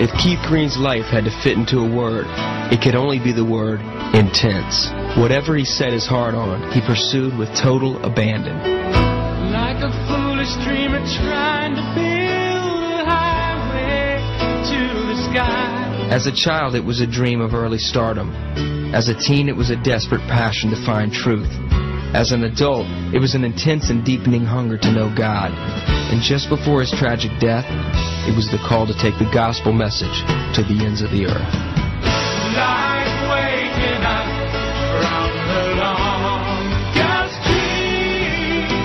if Keith Green's life had to fit into a word, it could only be the word intense. Whatever he set his heart on, he pursued with total abandon. Like a foolish dreamer trying to build a highway to the sky. As a child, it was a dream of early stardom. As a teen, it was a desperate passion to find truth. As an adult, it was an intense and deepening hunger to know God. And just before his tragic death, it was the call to take the gospel message to the ends of the earth. Like waking up from the longest dream,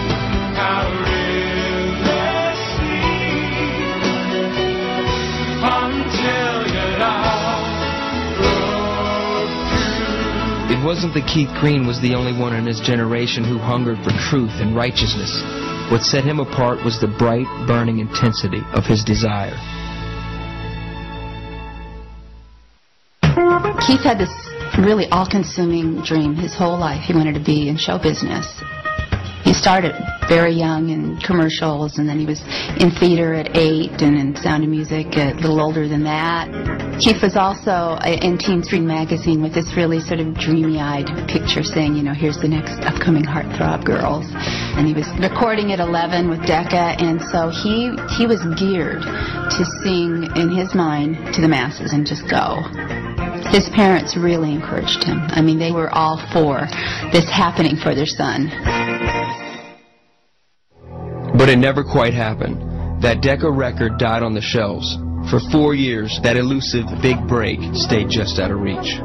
how rivers sleep, until your love broke through. It wasn't that Keith Green was the only one in his generation who hungered for truth and righteousness. What set him apart was the bright, burning intensity of his desire. Keith had this really all-consuming dream his whole life. He wanted to be in show business. He started very young in commercials, and then he was in theater at 8 and in Sound of Music a little older than that. Keith was also in Teen Street magazine with this really sort of dreamy-eyed picture saying, you know, here's the next upcoming heartthrob girls. And he was recording at 11 with Decca, and so he was geared to sing in his mind to the masses and just go. His parents really encouraged him. I mean, they were all for this happening for their son. But it never quite happened. That Decca record died on the shelves. For 4 years, that elusive big break stayed just out of reach.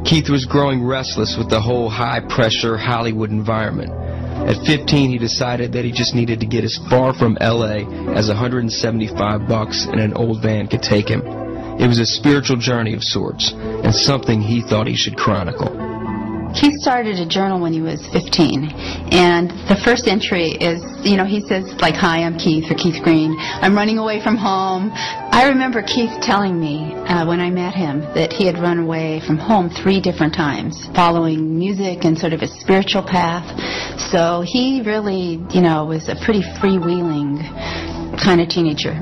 Keith was growing restless with the whole high-pressure Hollywood environment. At 15, he decided that he just needed to get as far from L.A. as $175 in an old van could take him. It was a spiritual journey of sorts, and something he thought he should chronicle. Keith started a journal when he was 15, and the first entry is, you know, he says, like, hi, I'm Keith, or Keith Green. I'm running away from home. I remember Keith telling me when I met him that he had run away from home 3 different times, following music and sort of a spiritual path. So he really, you know, was a pretty freewheeling kind of teenager.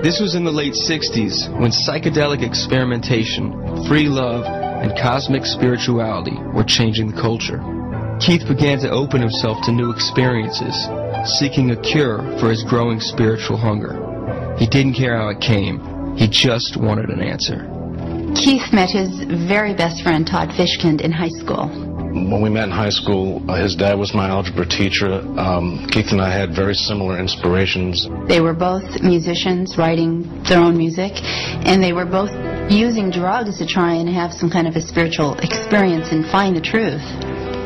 This was in the late 60s, when psychedelic experimentation, free love, and cosmic spirituality were changing the culture. Keith began to open himself to new experiences, seeking a cure for his growing spiritual hunger. He didn't care how it came, he just wanted an answer. Keith met his very best friend, Todd Fishkind, in high school. When we met in high school, his dad was my algebra teacher. Keith and I had very similar inspirations. They were both musicians writing their own music, and they were both using drugs to try and have some kind of a spiritual experience and find the truth.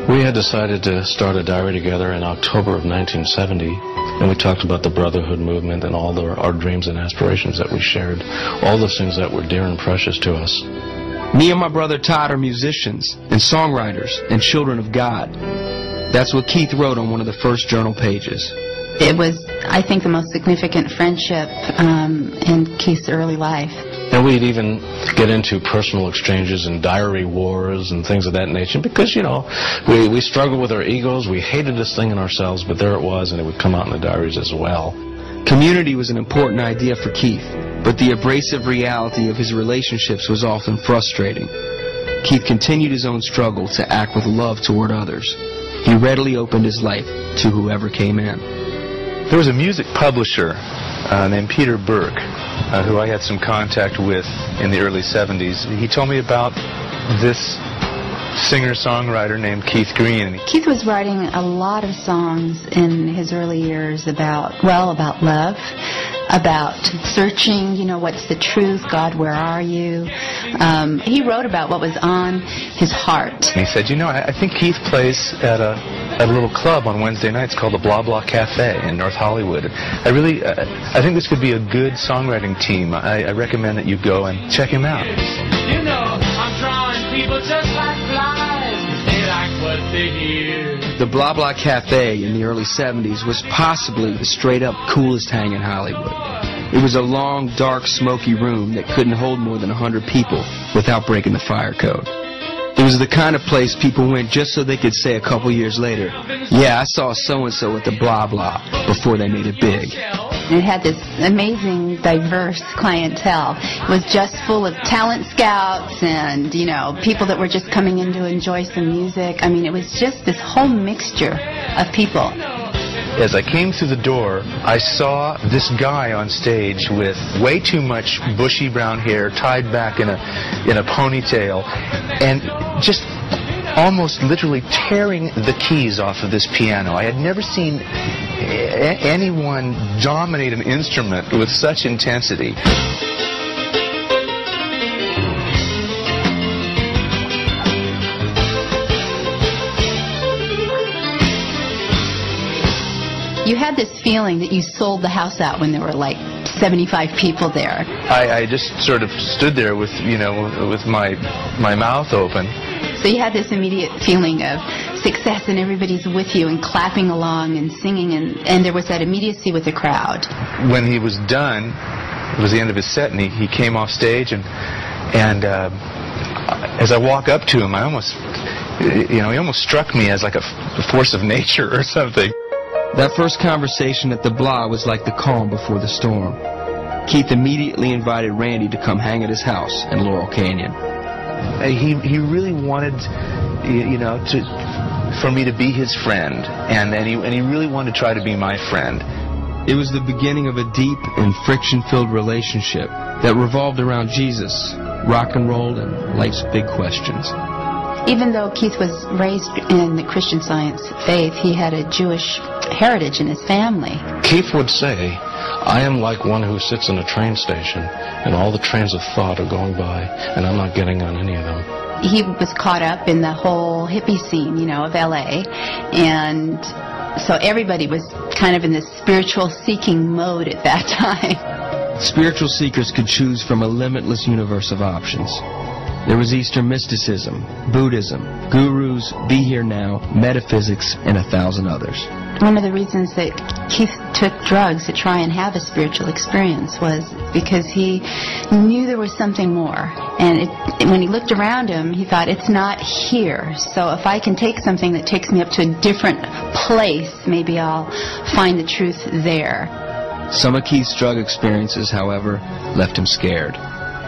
We had decided to start a diary together in October of 1970, and we talked about the brotherhood movement and all our dreams and aspirations that we shared, all those things that were dear and precious to us. Me and my brother Todd are musicians and songwriters and children of God. That's what Keith wrote on one of the first journal pages. It was, I think, the most significant friendship in Keith's early life. And we'd even get into personal exchanges and diary wars and things of that nature because, you know, we struggled with our egos. We hated this thing in ourselves, but there it was, and it would come out in the diaries as well. Community was an important idea for Keith, but the abrasive reality of his relationships was often frustrating. Keith continued his own struggle to act with love toward others. He readily opened his life to whoever came in. There was a music publisher named Peter Burke, who I had some contact with in the early 70s. He told me about this singer-songwriter named Keith Green. Keith was writing a lot of songs in his early years about love, about searching, you know, what's the truth, God, where are you? He wrote about what was on his heart. And he said, you know, I think Keith plays at a little club on Wednesday nights called the Blah Blah Cafe in North Hollywood. I think this could be a good songwriting team. I recommend that you go and check him out. You know, I'm drawing people just like flies. They like what they hear. The Blah Blah Cafe in the early 70s was possibly the straight-up coolest hang in Hollywood. It was a long, dark, smoky room that couldn't hold more than 100 people without breaking the fire code. It was the kind of place people went just so they could say a couple years later, yeah, I saw so-and-so at the Blah Blah, before they made it big. It had this amazing, diverse clientele. It was just full of talent scouts and, you know, people that were just coming in to enjoy some music. I mean, it was just this whole mixture of people. As I came through the door, I saw this guy on stage with way too much bushy brown hair tied back in a ponytail, and just almost literally tearing the keys off of this piano. I had never seen anyone dominate an instrument with such intensity. You had this feeling that you sold the house out when there were like 75 people there. I just sort of stood there with, you know, with my mouth open. So you had this immediate feeling of success, and everybody's with you and clapping along and singing, and there was that immediacy with the crowd. When he was done, it was the end of his set, and he came off stage, and as I walk up to him, I almost, you know, he almost struck me as like a force of nature or something. That first conversation at the Blah was like the calm before the storm. Keith immediately invited Randy to come hang at his house in Laurel Canyon. He really wanted, you know, for me to be his friend, and he really wanted to try to be my friend. It was the beginning of a deep and friction-filled relationship that revolved around Jesus, rock and roll, and life's big questions. Even though Keith was raised in the Christian Science faith, he had a Jewish heritage in his family. Keith would say, I am like one who sits in a train station and all the trains of thought are going by and I'm not getting on any of them. He was caught up in the whole hippie scene, you know, of L.A., and so everybody was kind of in this spiritual seeking mode at that time. Spiritual seekers could choose from a limitless universe of options. There was Eastern mysticism, Buddhism, gurus, be here now, metaphysics, and 1,000 others. One of the reasons that Keith took drugs to try and have a spiritual experience was because he knew there was something more. And when he looked around him, he thought, it's not here. So if I can take something that takes me up to a different place, maybe I'll find the truth there. Some of Keith's drug experiences, however, left him scared.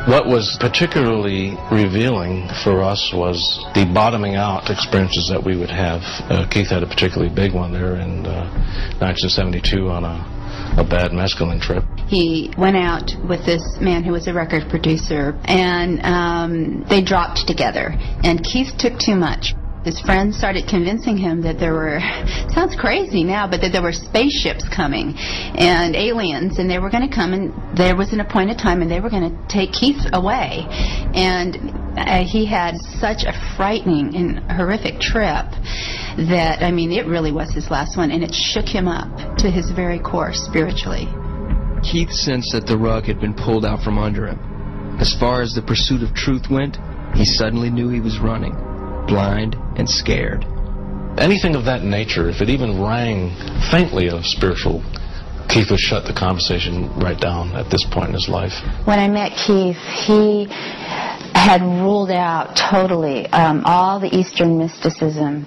What was particularly revealing for us was the bottoming out experiences that we would have. Keith had a particularly big one there in 1972 on a bad mescaline trip. He went out with this man who was a record producer, and they dropped together, and Keith took too much. His friends started convincing him that there were, sounds crazy now, but that there were spaceships coming and aliens, and they were going to come, and there was an appointed time, and they were going to take Keith away. And he had such a frightening and horrific trip that, I mean, it really was his last one, and it shook him up to his very core spiritually. Keith sensed that the rug had been pulled out from under him. As far as the pursuit of truth went, he suddenly knew he was running, blind and scared. Anything of that nature, if it even rang faintly of spiritual, Keith would shut the conversation right down at this point in his life. When I met Keith, he had ruled out totally all the Eastern mysticism.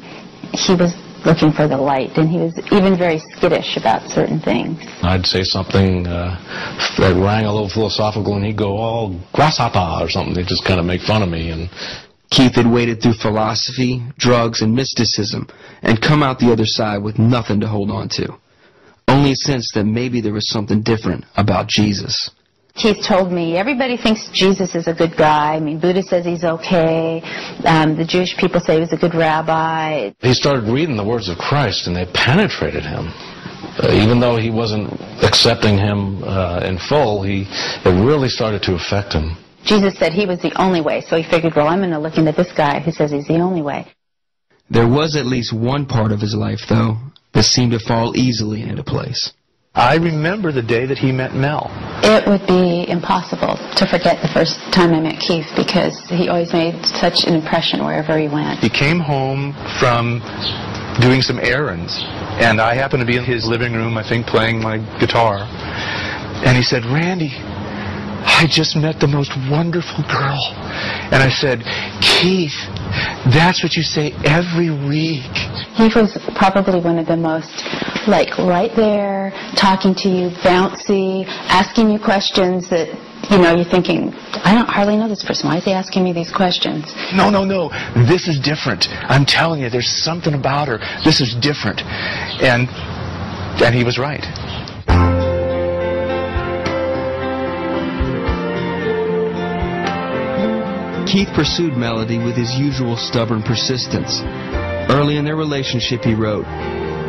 He was looking for the light, and he was even very skittish about certain things. I'd say something that rang a little philosophical, and he'd go all grasshopper or something. They'd just kind of make fun of me. And Keith had waded through philosophy, drugs, and mysticism, and come out the other side with nothing to hold on to. Only a sense that maybe there was something different about Jesus. Keith told me, everybody thinks Jesus is a good guy. I mean, Buddha says he's okay. The Jewish people say he was a good rabbi. He started reading the words of Christ, and they penetrated him. Even though he wasn't accepting him in full, it really started to affect him. Jesus said he was the only way, so he figured, well, I'm going to look into this guy who says he's the only way. There was at least one part of his life, though, that seemed to fall easily into place. I remember the day that he met Mel. It would be impossible to forget the first time I met Keith, because he always made such an impression wherever he went. He came home from doing some errands, and I happened to be in his living room, I think, playing my guitar. And he said, Randy, I just met the most wonderful girl. And I said, Keith, that's what you say every week. He was probably one of the most like right there, talking to you, bouncy, asking you questions that, you know, you're thinking, I don't hardly know this person. Why is he asking me these questions? No. This is different. I'm telling you, there's something about her. This is different. And he was right. Keith pursued Melody with his usual stubborn persistence. Early in their relationship, he wrote,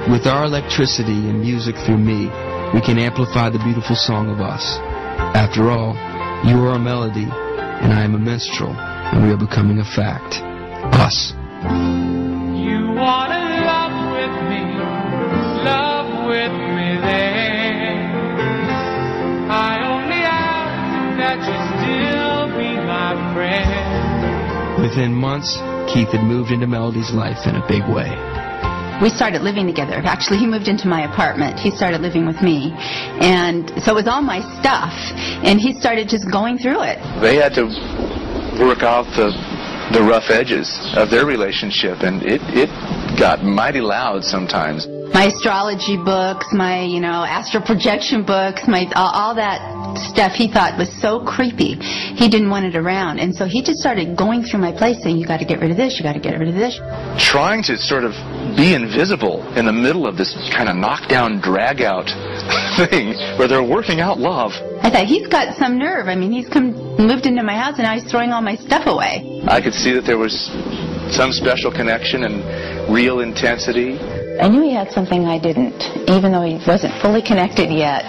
"With our electricity and music through me, we can amplify the beautiful song of us. After all, you are a melody, and I am a minstrel, and we are becoming a fact. Us." You wanna love with me there. I only ask that you still be my friend. Within months, Keith had moved into Melody's life in a big way. We started living together. Actually, he moved into my apartment. He started living with me. And so it was all my stuff. And he started just going through it. They had to work out the rough edges of their relationship, and it got mighty loud sometimes. My astrology books, my, astral projection books, all that stuff he thought was so creepy. He didn't want it around. And so he just started going through my place saying, you got to get rid of this, you got to get rid of this. Trying to sort of be invisible in the middle of this kind of knockdown, drag-out thing where they're working out love. I thought, he's got some nerve. I mean, he's moved into my house and now he's throwing all my stuff away. I could see that there was some special connection and real intensity. I knew he had something I didn't, even though he wasn't fully connected yet.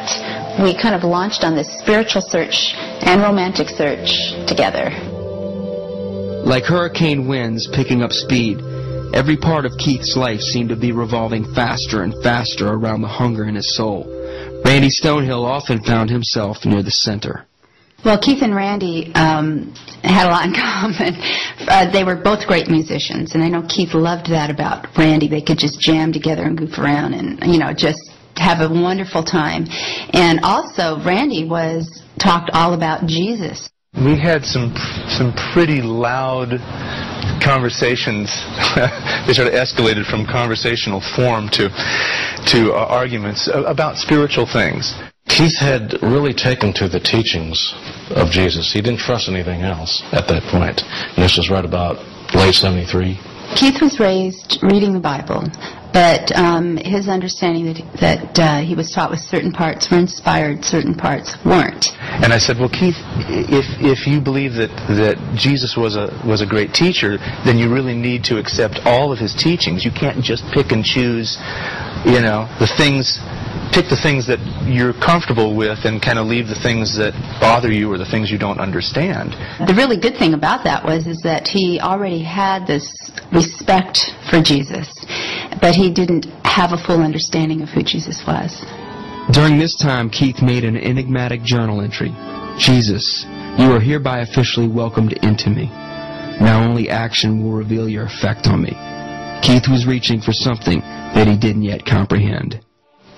We kind of launched on this spiritual search and romantic search together. Like hurricane winds picking up speed, every part of Keith's life seemed to be revolving faster and faster around the hunger in his soul. Randy Stonehill often found himself near the center. Well, Keith and Randy had a lot in common. They were both great musicians, and I know Keith loved that about Randy. They could just jam together and goof around and, just have a wonderful time. And also, Randy talked all about Jesus. We had some pretty loud conversations. They sort of escalated from conversational form to arguments about spiritual things. Keith had really taken to the teachings of Jesus. He didn't trust anything else at that point. And this was right about late 73. Keith was raised reading the Bible, but his understanding that he was taught with certain parts were inspired, certain parts weren't. And I said, well, Keith, if you believe that Jesus was a great teacher, then you really need to accept all of his teachings. You can't just pick and choose, pick the things that you're comfortable with and kind of leave the things that bother you or the things you don't understand. The really good thing about that is that he already had this respect for Jesus, but he didn't have a full understanding of who Jesus was. During this time, Keith made an enigmatic journal entry. Jesus, you are hereby officially welcomed into me. Now only action will reveal your effect on me. Keith was reaching for something that he didn't yet comprehend.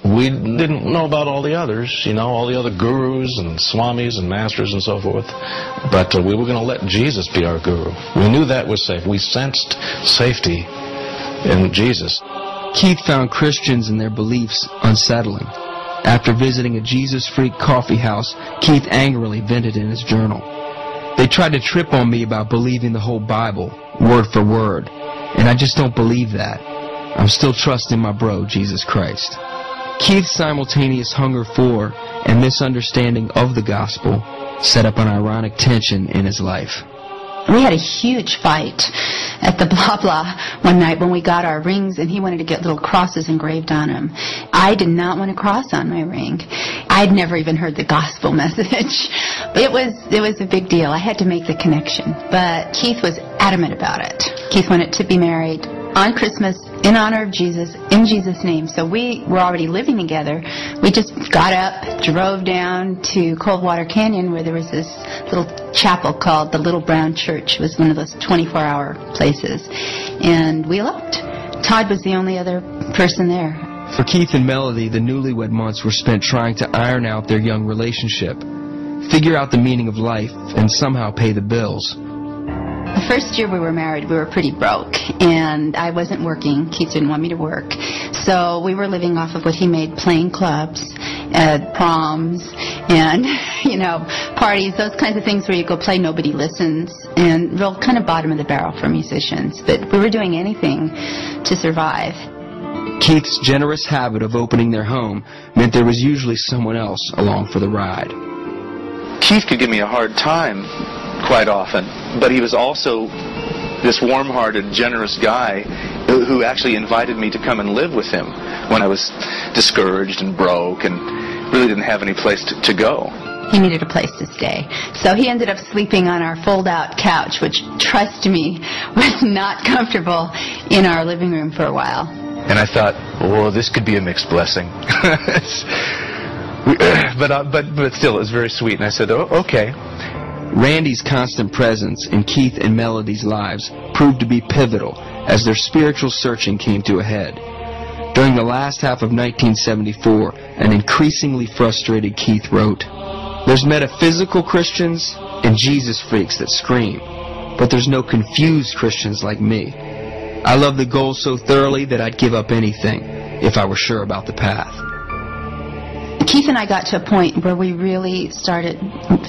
We didn't know about all the others, all the other gurus and swamis and masters and so forth. But we were going to let Jesus be our guru. We knew that was safe. We sensed safety in Jesus. Keith found Christians and their beliefs unsettling. After visiting a Jesus Freak coffee house, Keith angrily vented in his journal. They tried to trip on me about believing the whole Bible, word for word, and I just don't believe that. I'm still trusting my bro, Jesus Christ. Keith's simultaneous hunger for and misunderstanding of the gospel set up an ironic tension in his life. We had a huge fight at the Blah Blah one night when we got our rings, and he wanted to get little crosses engraved on them. I did not want a cross on my ring. I'd never even heard the gospel message. It was a big deal. I had to make the connection. But Keith was adamant about it. Keith wanted to be married on Christmas, in honor of Jesus, in Jesus' name. So we were already living together. We just got up, drove down to Coldwater Canyon, where there was this little chapel called the Little Brown Church. It was one of those 24-hour places. And we eloped. Todd was the only other person there. For Keith and Melody, the newlywed months were spent trying to iron out their young relationship, figure out the meaning of life, and somehow pay the bills. The first year we were married, we were pretty broke, and I wasn't working. Keith didn't want me to work. So we were living off of what he made, playing clubs, proms, and, parties, those kinds of things where you go play, nobody listens, and real kind of bottom of the barrel for musicians. But we were doing anything to survive. Keith's generous habit of opening their home meant there was usually someone else along for the ride. Keith could give me a hard time quite often, but he was also this warm-hearted, generous guy who actually invited me to come and live with him when I was discouraged and broke and really didn't have any place to go. He needed a place to stay. So he ended up sleeping on our fold-out couch, which, trust me, was not comfortable in our living room for a while. And I thought, oh, this could be a mixed blessing. But still, it was very sweet. And I said, oh, okay. Randy's constant presence in Keith and Melody's lives proved to be pivotal as their spiritual searching came to a head. During the last half of 1974, an increasingly frustrated Keith wrote, "There's metaphysical Christians and Jesus freaks that scream, but there's no confused Christians like me. I love the goal so thoroughly that I'd give up anything if I were sure about the path." Keith and I got to a point where we really started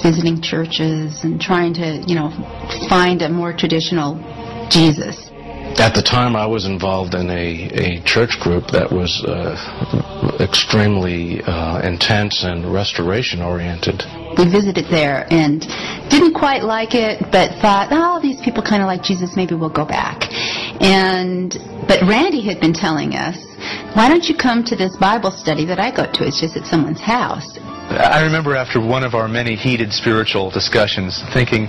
visiting churches and trying to, find a more traditional Jesus. At the time, I was involved in a church group that was extremely intense and restoration-oriented. We visited there and didn't quite like it, but thought, oh, these people kind of like Jesus, maybe we'll go back. But Randy had been telling us, why don't you come to this Bible study that I go to? It's just at someone's house. I remember after one of our many heated spiritual discussions thinking,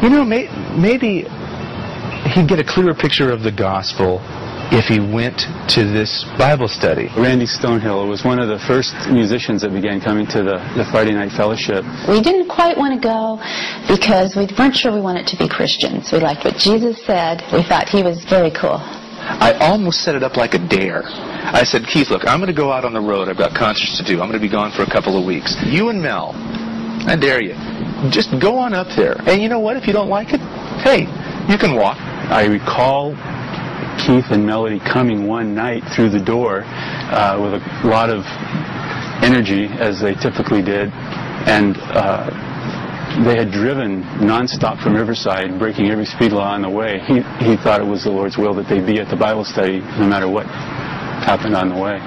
maybe he'd get a clearer picture of the gospel if he went to this Bible study. Randy Stonehill was one of the first musicians that began coming to the Friday night fellowship. We didn't quite want to go because we weren't sure we wanted to be Christians. We liked what Jesus said. We thought he was very cool. I almost set it up like a dare. I said, Keith, look, I'm going to go out on the road. I've got concerts to do. I'm going to be gone for a couple of weeks. You and Mel, I dare you, just go on up there. And you know what? If you don't like it, hey, you can walk. I recall Keith and Melody coming one night through the door with a lot of energy, as they typically did, and they had driven nonstop from Riverside, breaking every speed law on the way. He thought it was the Lord's will that they be at the Bible study no matter what happened on the way.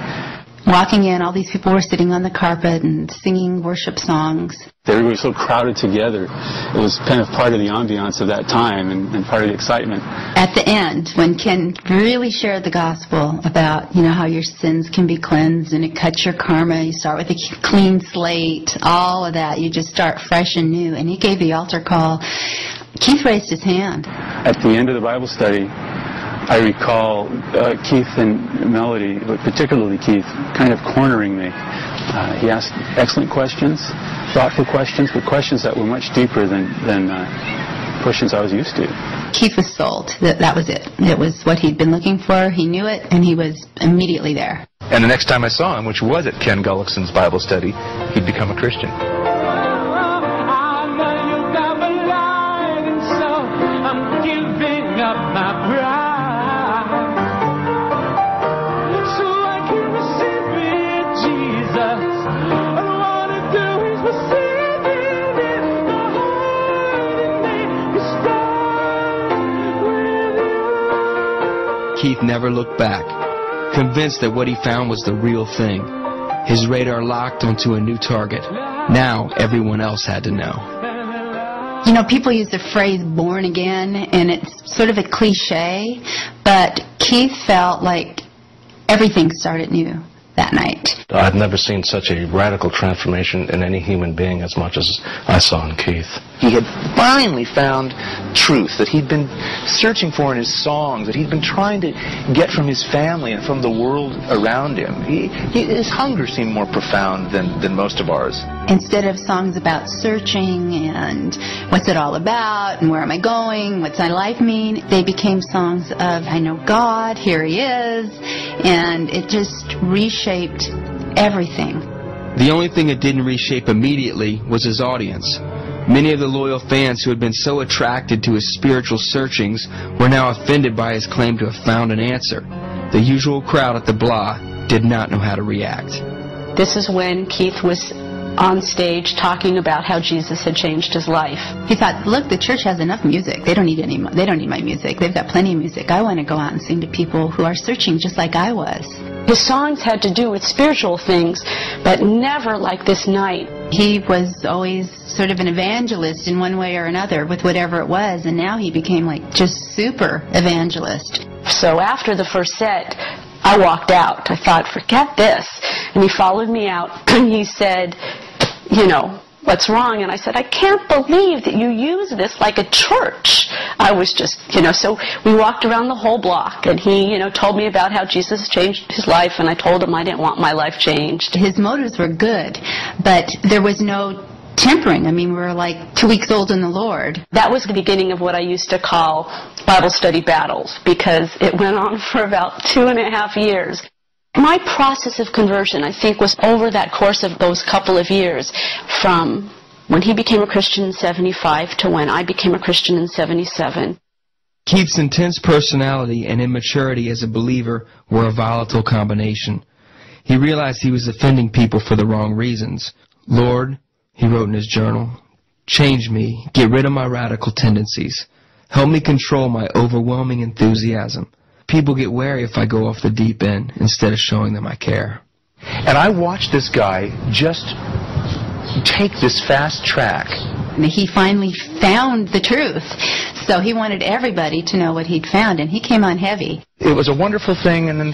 Walking in, all these people were sitting on the carpet and singing worship songs. Everybody was so crowded together. It was kind of part of the ambiance of that time and part of the excitement. At the end, when Ken really shared the gospel about, how your sins can be cleansed and it cuts your karma, you start with a clean slate, all of that, you just start fresh and new. And he gave the altar call. Keith raised his hand. At the end of the Bible study, I recall Keith and Melody, but particularly Keith, kind of cornering me. He asked excellent questions, thoughtful questions, but questions that were much deeper than questions I was used to. Keith was sold. That was it. It was what he'd been looking for. He knew it, and he was immediately there. And the next time I saw him, which was at Ken Gullickson's Bible study, he'd become a Christian. Keith never looked back, convinced that what he found was the real thing. His radar locked onto a new target. Now everyone else had to know. People use the phrase born again, and it's sort of a cliche, but Keith felt like everything started new that night. I've never seen such a radical transformation in any human being as much as I saw in Keith. He had finally found truth that he'd been searching for in his songs, that he'd been trying to get from his family and from the world around him. His hunger seemed more profound than most of ours. Instead of songs about searching and what's it all about and where am I going, what's my life mean, they became songs of I know God, here he is, and it just reshaped everything. The only thing it didn't reshape immediately was his audience. Many of the loyal fans who had been so attracted to his spiritual searchings were now offended by his claim to have found an answer. The usual crowd at the blah did not know how to react. This is when Keith was on stage talking about how Jesus had changed his life. He thought, look, the church has enough music. They don't need my music. They've got plenty of music. I want to go out and sing to people who are searching just like I was. His songs had to do with spiritual things, but never like this night. He was always sort of an evangelist in one way or another with whatever it was, and now he became like just super evangelist. So after the first set, I walked out. I thought, forget this. And he followed me out, and he said, you know, what's wrong? And I said, I can't believe that you use this like a church. I was just, so we walked around the whole block, and he, told me about how Jesus changed his life, and I told him I didn't want my life changed. His motives were good, but there was no tempering. I mean, we were like 2 weeks old in the Lord. That was the beginning of what I used to call Bible study battles, because it went on for about 2.5 years. My process of conversion, I think, was over that course of those couple of years, from when he became a Christian in 75 to when I became a Christian in 77. Keith's intense personality and immaturity as a believer were a volatile combination. He realized he was offending people for the wrong reasons. Lord, he wrote in his journal, change me, get rid of my radical tendencies. Help me control my overwhelming enthusiasm. People get wary if I go off the deep end instead of showing them I care. And I watched this guy just take this fast track. He finally found the truth, so he wanted everybody to know what he'd found, and he came on heavy. It was a wonderful thing, and then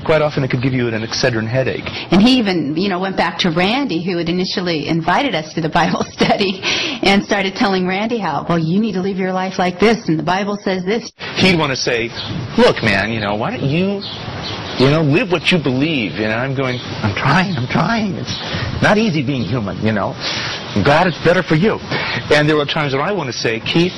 quite often it could give you an Excedrin headache. And he even, went back to Randy, who had initially invited us to the Bible study, and started telling Randy how, well, you need to live your life like this, and the Bible says this. He'd want to say, look, man, why don't you, live what you believe. I'm going, I'm trying. It's not easy being human, I'm glad it's better for you. And there were times when I want to say, Keith,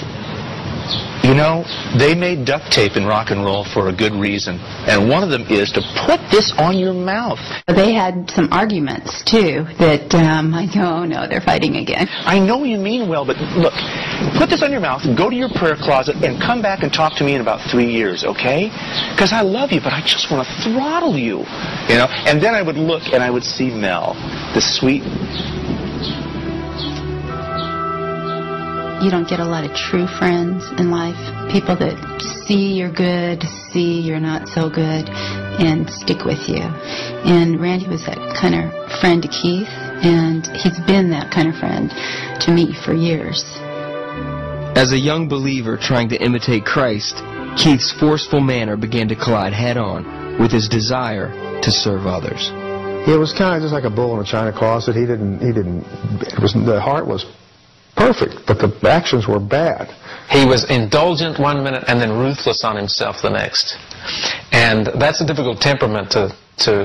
they made duct tape in rock and roll for a good reason. And one of them is to put this on your mouth. They had some arguments, too, that I go, oh, no, they're fighting again. I know you mean well, but look, put this on your mouth, go to your prayer closet, and come back and talk to me in about 3 years, okay? Because I love you, but I just want to throttle you. And then I would look and I would see Mel, the sweet... You don't get a lot of true friends in life, people that see you're good, see you're not so good, and stick with you. And Randy was that kind of friend to Keith, and he's been that kind of friend to me for years. As a young believer trying to imitate Christ, Keith's forceful manner began to collide head-on with his desire to serve others. It was kind of just like a bull in a china closet. The heart was perfect, but the actions were bad. He was indulgent one minute and then ruthless on himself the next. And that's a difficult temperament to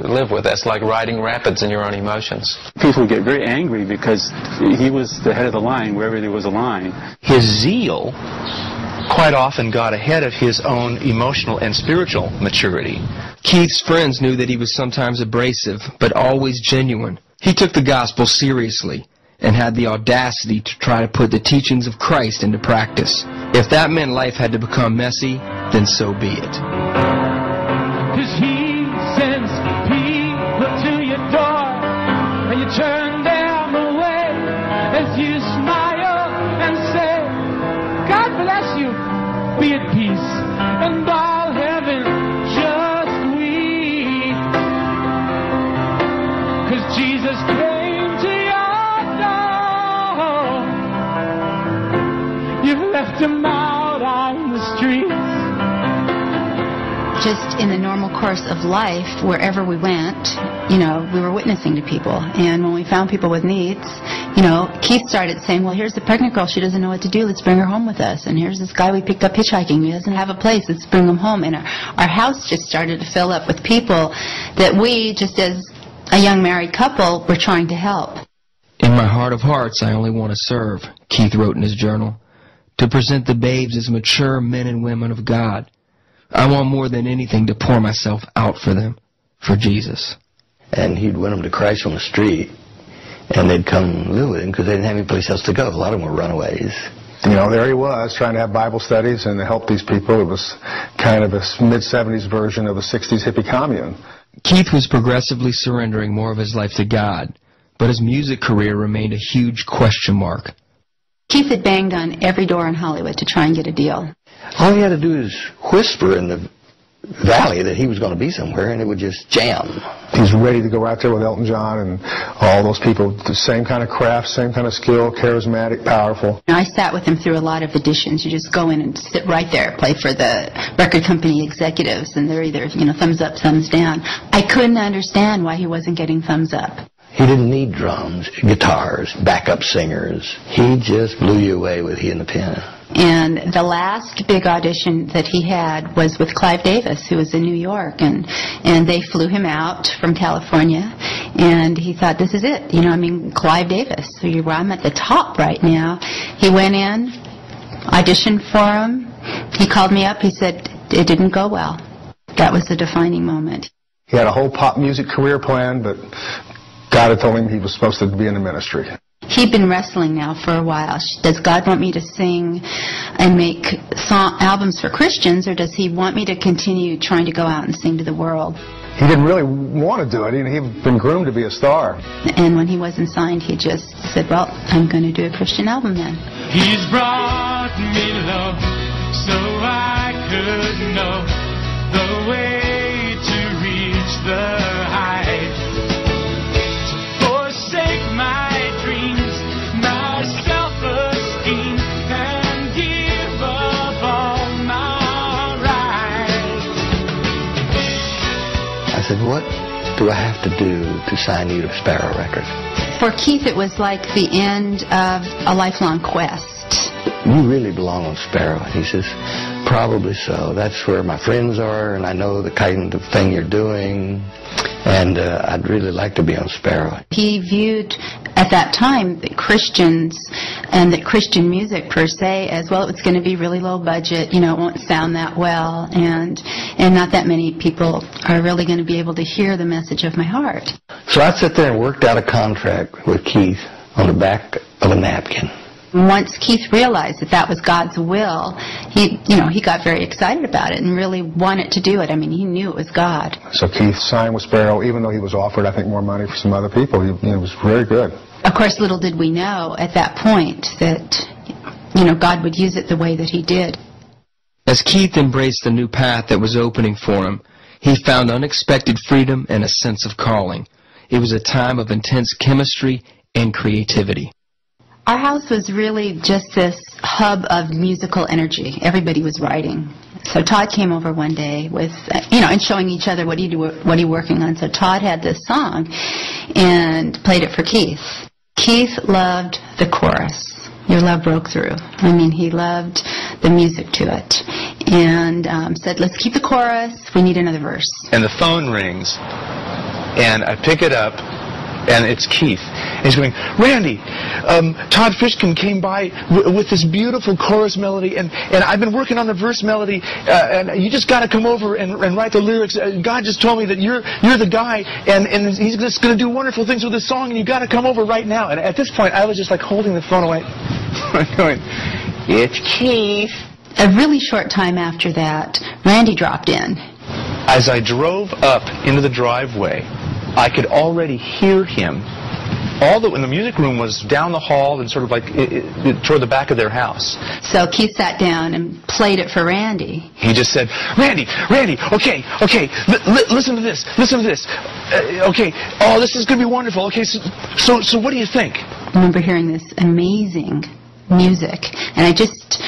live with. That's like riding rapids in your own emotions. People would get very angry because he was the head of the line wherever there was a line. His zeal quite often got ahead of his own emotional and spiritual maturity. Keith's friends knew that he was sometimes abrasive, but always genuine. He took the gospel seriously and had the audacity to try to put the teachings of Christ into practice. If that meant life had to become messy, then so be it. 'Cause he sends people to your door, and you turn them away as you smile and say, God bless you, be at peace, and all heaven just weep. 'Cause Jesus came to you've left him out on the streets. Just in the normal course of life, wherever we went, we were witnessing to people. And when we found people with needs, Keith started saying, well, here's the pregnant girl. She doesn't know what to do. Let's bring her home with us. And here's this guy we picked up hitchhiking. He doesn't have a place. Let's bring him home. And our house just started to fill up with people that we, just as a young married couple, were trying to help. In my heart of hearts, I only want to serve, Keith wrote in his journal, to present the babes as mature men and women of God. I want more than anything to pour myself out for them, for Jesus. And he'd win them to Christ on the street, and they'd come live with him because they didn't have any place else to go. A lot of them were runaways. You know, there he was trying to have Bible studies and to help these people. It was kind of a mid-'70s version of a '60s hippie commune. Keith was progressively surrendering more of his life to God, but his music career remained a huge question mark. Keith had banged on every door in Hollywood to try and get a deal. All he had to do is whisper in the valley that he was going to be somewhere, and it would just jam. He's ready to go out there with Elton John and all those people, the same kind of craft, same kind of skill, charismatic, powerful. I sat with him through a lot of auditions. You just go in and sit right there, play for the record company executives, and they're either, thumbs up, thumbs down. I couldn't understand why he wasn't getting thumbs up. He didn't need drums, guitars, backup singers. He just blew you away with he and the piano. And the last big audition that he had was with Clive Davis, who was in New York, and they flew him out from California, and he thought, this is it, Clive Davis, so I'm at the top right now. He went in, auditioned for him, he called me up, he said, it didn't go well. That was the defining moment. He had a whole pop music career plan, but God had told him he was supposed to be in the ministry. He'd been wrestling now for a while. Does God want me to sing and make albums for Christians, or does he want me to continue trying to go out and sing to the world? He didn't really want to do it. He'd been groomed to be a star. And when he wasn't signed, he just said, well, I'm going to do a Christian album then. He's brought me low so I could know the way to reach the height. To forsake my dreams, my self-esteem, and give up all my rights. I said, what do I have to do to sign you to Sparrow Records? For Keith, it was like the end of a lifelong quest. You really belong on Sparrow. He says, probably so. That's where my friends are, and I know the kind of thing you're doing, and I'd really like to be on Sparrow. He viewed, at that time, the Christians and the Christian music, per se, as, well, it's going to be really low budget, it won't sound that well, and not that many people are really going to be able to hear the message of my heart. So I sat there and worked out a contract with Keith on the back of a napkin. Once Keith realized that that was God's will, he got very excited about it and really wanted to do it. He knew it was God. So Keith signed with Sparrow, even though he was offered, I think, more money for some other people. He was very good. Of course, little did we know at that point that, God would use it the way that he did. As Keith embraced the new path that was opening for him, he found unexpected freedom and a sense of calling. It was a time of intense chemistry and creativity. Our house was really just this hub of musical energy. Everybody was writing. So Todd came over one day with, and showing each other what he working on. So Todd had this song and played it for Keith. Keith loved the chorus. Your Love Broke Through. He loved the music to it. And said, let's keep the chorus. We need another verse. And the phone rings, and I pick it up, and it's Keith. And he's going, Randy, Todd Fishkin came by with this beautiful chorus melody, and I've been working on the verse melody, and you just got to come over and write the lyrics. God just told me that you're the guy, and he's just going to do wonderful things with this song, and you got to come over right now. And at this point, I was just like holding the phone away, going, it's Keith. A really short time after that, Randy dropped in. As I drove up into the driveway, I could already hear him. And the music room was down the hall and sort of like toward the back of their house. So Keith sat down and played it for Randy. He just said, Randy, okay, listen to this, okay, oh, this is going to be wonderful. Okay, so what do you think? I remember hearing this amazing music, and I just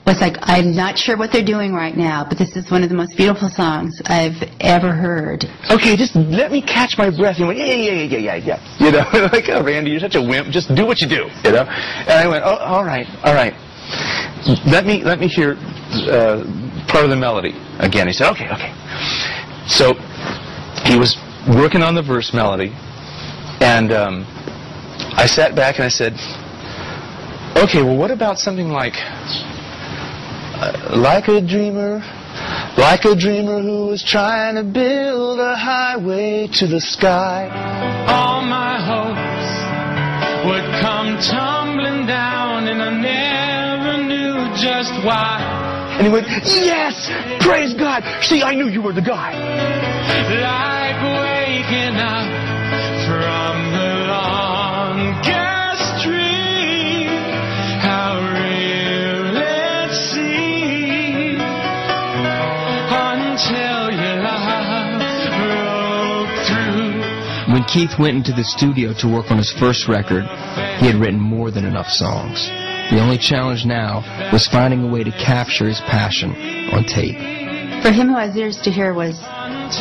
was like, I'm not sure what they're doing right now, but this is one of the most beautiful songs I've ever heard. Okay, just let me catch my breath. And he went, yeah. Like, oh, Randy, you're such a wimp. Just do what you do, And I went, oh, all right. Let me hear part of the melody again. He said, okay. So he was working on the verse melody, and I sat back and I said, okay, well, what about something like a dreamer who was trying to build a highway to the sky. All my hopes would come tumbling down, and I never knew just why. And he went, yes! Praise God! See, I knew you were the guy. Like waking up from the longest dream, how real it seemed, until your love broke through. When Keith went into the studio to work on his first record, he had written more than enough songs. The only challenge now was finding a way to capture his passion on tape. For Him Who Has Ears to Hear was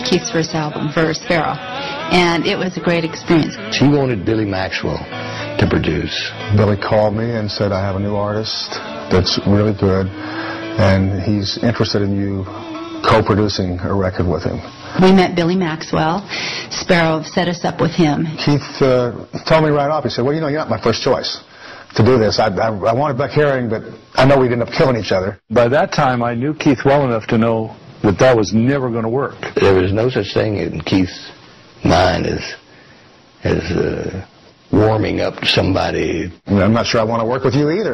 Keith's first album, for Sparrow, and it was a great experience. He wanted Billy Maxwell to produce. Billy called me and said, I have a new artist that's really good, and he's interested in you co-producing a record with him. We met Billy Maxwell. Sparrow set us up with him. Keith told me right off, he said, well, you know, you're not my first choice to do this. I wanted Buck Herring, but I know we'd end up killing each other. By that time, I knew Keith well enough to know that was never going to work. There was no such thing in Keith's mind as warming up to somebody. I'm not sure I want to work with you either.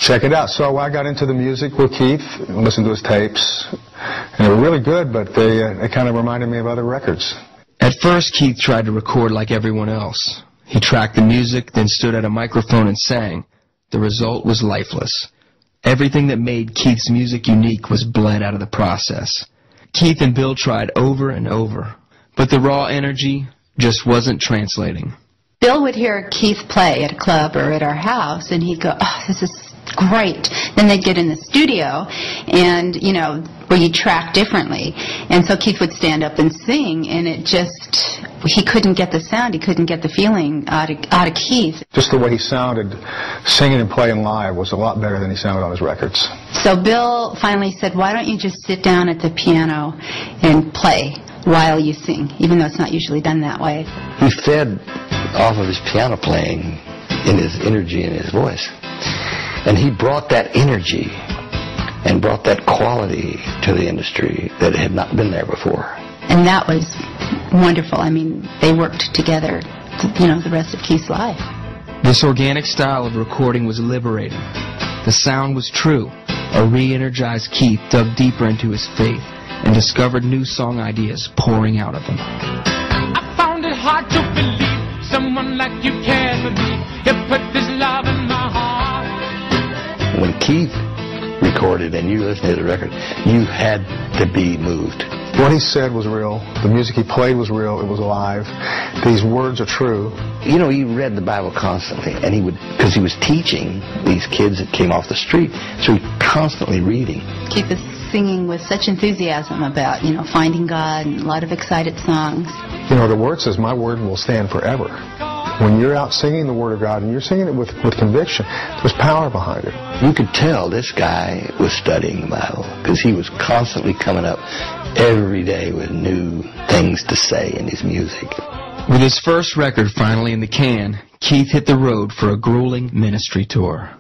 Check it out. So I got into the music with Keith, listened to his tapes, and they were really good, but they kind of reminded me of other records. At first, Keith tried to record like everyone else. He tracked the music, then stood at a microphone and sang. The result was lifeless. Everything that made Keith's music unique was bled out of the process. Keith and Bill tried over and over, but the raw energy just wasn't translating. Bill would hear Keith play at a club or at our house, and he'd go, oh, this is great. Then they'd get in the studio, and, you know, where you track differently. And so Keith would stand up and sing, and it just, he couldn't get the sound, he couldn't get the feeling out of Keith. Just the way he sounded singing and playing live was a lot better than he sounded on his records. So Bill finally said, why don't you just sit down at the piano and play while you sing, even though it's not usually done that way. He fed off of his piano playing in his energy and his voice. And he brought that energy and brought that quality to the industry that had not been there before. And that was wonderful. I mean, they worked together, you know, the rest of Keith's life. This organic style of recording was liberating. The sound was true. A re-energized Keith dug deeper into his faith and discovered new song ideas pouring out of him. I found it hard to believe someone like you cared for me. You put this love in my heart. When Keith recorded and you listened to the record, you had to be moved. What he said was real. The music he played was real. It was alive. These words are true. You know, he read the Bible constantly, and he would, because he was teaching these kids that came off the street, so he was constantly reading. Keith was singing with such enthusiasm about, you know, finding God and a lot of excited songs. You know, the word says, my word will stand forever. When you're out singing the Word of God and you're singing it with conviction, there's power behind it. You could tell this guy was studying the Bible because he was constantly coming up every day with new things to say in his music. With his first record finally in the can, Keith hit the road for a grueling ministry tour.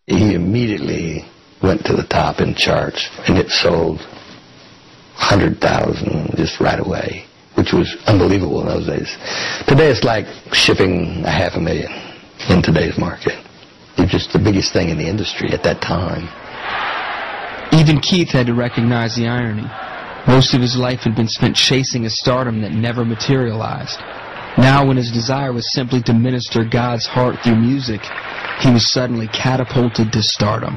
He immediately went to the top in charts, and it sold 100,000 just right away, which was unbelievable in those days. Today it's like shipping 500,000 in today's market. It was just the biggest thing in the industry at that time. Even Keith had to recognize the irony. Most of his life had been spent chasing a stardom that never materialized. Now, when his desire was simply to minister God's heart through music, he was suddenly catapulted to stardom.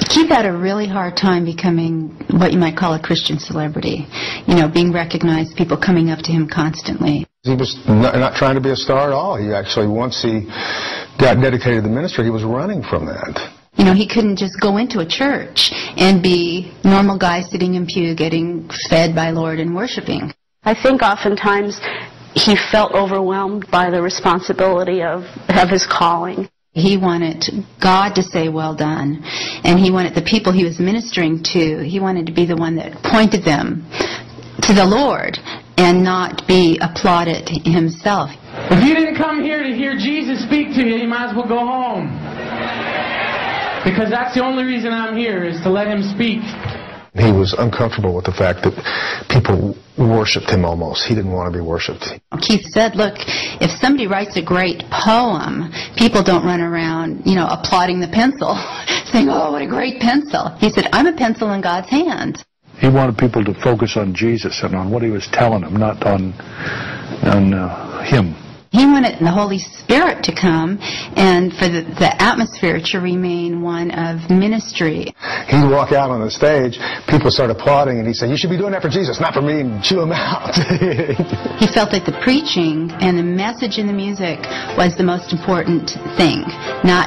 Keith had a really hard time becoming what you might call a Christian celebrity. You know, being recognized, people coming up to him constantly. He was not trying to be a star at all. He actually, once he got dedicated to the ministry, he was running from that. You know, he couldn't just go into a church and be a normal guy sitting in pew getting fed by Lord and worshiping. I think oftentimes he felt overwhelmed by the responsibility of his calling. He wanted God to say, well done, and he wanted the people he was ministering to, he wanted to be the one that pointed them to the Lord and not be applauded himself. If you didn't come here to hear Jesus speak to you, you might as well go home. Because that's the only reason I'm here, is to let him speak. He was uncomfortable with the fact that people worshipped him almost. He didn't want to be worshipped. Keith said, look, if somebody writes a great poem, people don't run around, applauding the pencil, saying, oh, what a great pencil. He said, I'm a pencil in God's hands. He wanted people to focus on Jesus and on what he was telling them, not on him. He wanted the Holy Spirit to come and for the atmosphere to remain one of ministry. He'd walk out on the stage, people start applauding, and he said, you should be doing that for Jesus, not for me, and chew him out. He felt that the preaching and the message in the music was the most important thing.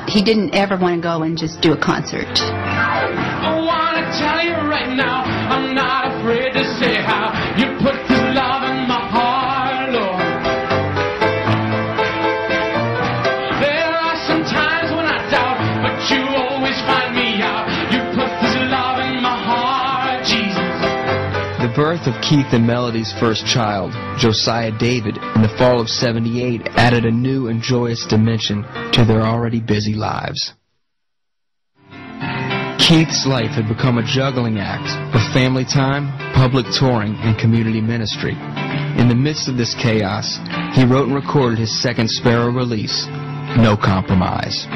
He didn't ever want to go and just do a concert. I want to tell you right now, I'm not afraid to say how you put this love in my heart, Lord. There are some times when I doubt, but you always find me out. You put this love in my heart, Jesus. The birth of Keith and Melody's first child, Josiah David, in the fall of '78 added a new and joyous dimension to their already busy lives. Keith's life had become a juggling act of family time, public touring, and community ministry. In the midst of this chaos, he wrote and recorded his second Sparrow release, No Compromise.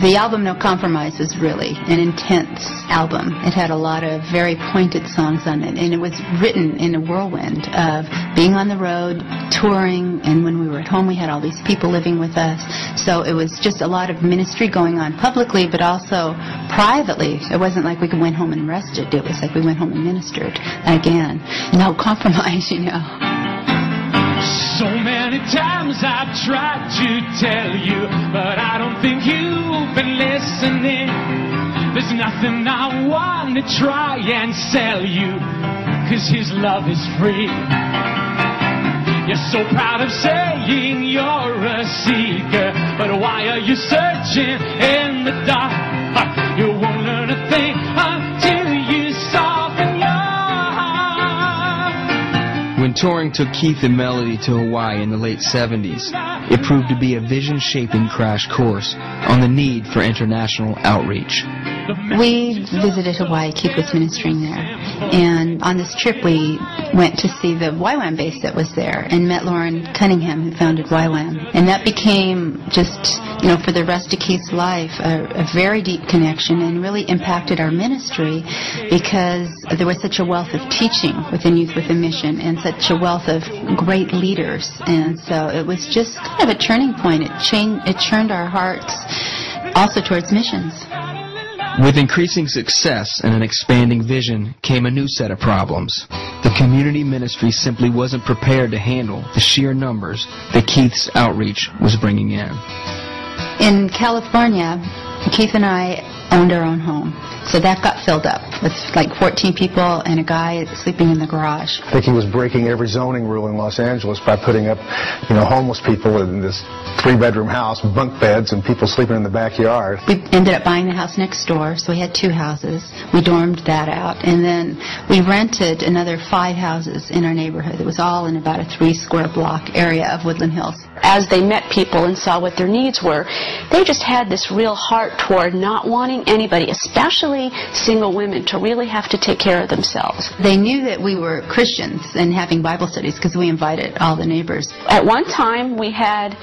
The album No Compromise was really an intense album. It had a lot of very pointed songs on it, and it was written in a whirlwind of being on the road, touring, and when we were at home we had all these people living with us. So it was just a lot of ministry going on publicly, but also privately. It wasn't like we went home and rested. It was like we went home and ministered again. No compromise, So many times I've tried to tell you, but I don't think you've been listening. There's nothing I want to try and sell you, 'cause his love is free. You're so proud of saying you're a seeker, but why are you searching in the dark? You won't learn a thing until you soften your heart. When touring took Keith and Melody to Hawaii in the late '70s, it proved to be a vision-shaping crash course on the need for international outreach. We visited Hawaii. Keith was ministering there. And on this trip, we went to see the YWAM base that was there and met Lauren Cunningham, who founded YWAM. And that became just, for the rest of Keith's life, a very deep connection and really impacted our ministry because there was such a wealth of teaching within Youth with a Mission and such a wealth of great leaders. And so it was just kind of a turning point. It churned our hearts also towards missions. With increasing success and an expanding vision came a new set of problems. The community ministry simply wasn't prepared to handle the sheer numbers that Keith's outreach was bringing in. In California, Keith and I owned our own home. So that got filled up with like 14 people and a guy sleeping in the garage. I think he was breaking every zoning rule in Los Angeles by putting up, homeless people in this 3-bedroom house, bunk beds, and people sleeping in the backyard. We ended up buying the house next door, so we had 2 houses. We dormed that out, and then we rented another 5 houses in our neighborhood. It was all in about a 3-square-block area of Woodland Hills. As they met people and saw what their needs were, they just had this real heart toward not wanting anybody, especially single women, to really have to take care of themselves. They knew that we were Christians and having Bible studies because we invited all the neighbors. At one time, we had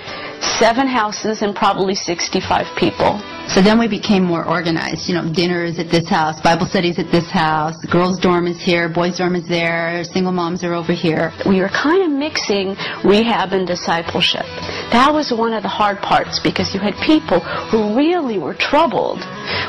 7 houses and probably 65 people. So then we became more organized. Dinners at this house, Bible studies at this house, girls' dorm is here, boys' dorm is there, single moms are over here. We were kind of mixing rehab and discipleship. That was one of the hard parts because you had people who really were troubled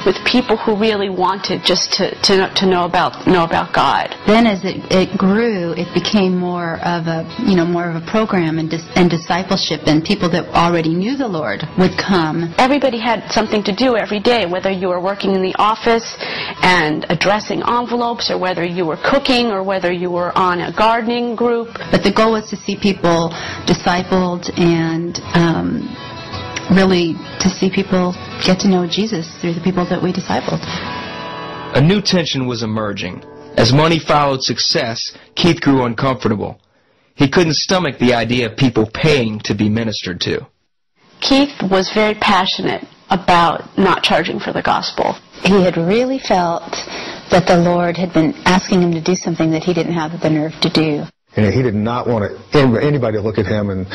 with people who really wanted just to know about God. Then as it grew, it became more of a program and discipleship, and people that already knew the Lord would come. Everybody had something to do every day, whether you were working in the office and addressing envelopes, or whether you were cooking, or whether you were on a gardening group. But the goal was to see people discipled and really to see people get to know Jesus through the people that we discipled. A new tension was emerging. As money followed success, Keith grew uncomfortable. He couldn't stomach the idea of people paying to be ministered to. Keith was very passionate about not charging for the gospel. He had really felt that the Lord had been asking him to do something that he didn't have the nerve to do. And he did not want anybody to look at him and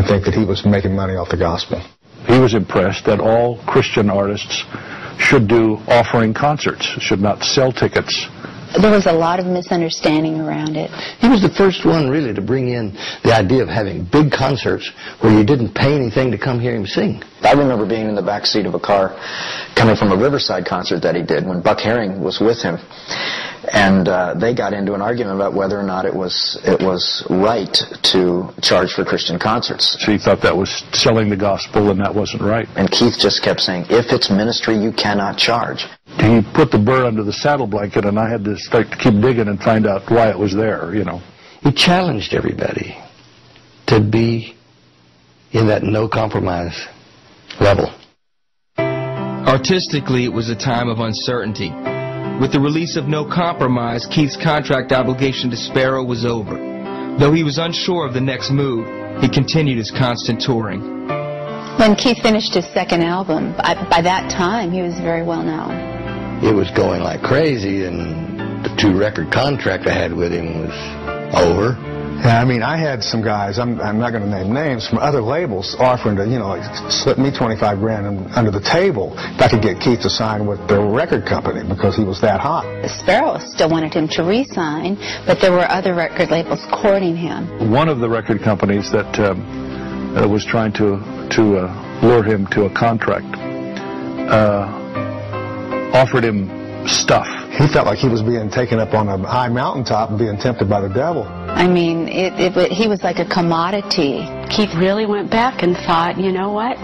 think that he was making money off the gospel. He was impressed that all Christian artists should do offering concerts, should not sell tickets. There was a lot of misunderstanding around it. He was the first one, really, to bring in the idea of having big concerts where you didn't pay anything to come hear him sing. I remember being in the back seat of a car coming from a Riverside concert that he did when Buck Herring was with him. And they got into an argument about whether or not it was right to charge for Christian concerts. So he thought that was selling the gospel, and that wasn't right. And Keith just kept saying, if it's ministry, you cannot charge. He put the burr under the saddle blanket, and I had to start to keep digging and find out why it was there, you know. He challenged everybody to be in that no-compromise level. Artistically, it was a time of uncertainty. With the release of No Compromise, Keith's contract obligation to Sparrow was over. Though he was unsure of the next move, he continued his constant touring. When Keith finished his second album, by that time he was very well known. It was going like crazy, and the 2-record contract I had with him was over. Yeah, I mean, I had some guys, I'm not going to name names, from other labels offering to, like, slip me $25,000 under the table if I could get Keith to sign with the record company because he was that hot. Sparrow still wanted him to re-sign, but there were other record labels courting him. One of the record companies that was trying to lure him to a contract offered him stuff. He felt like he was being taken up on a high mountaintop and being tempted by the devil. I mean, he was like a commodity. Keith really went back and thought, you know what?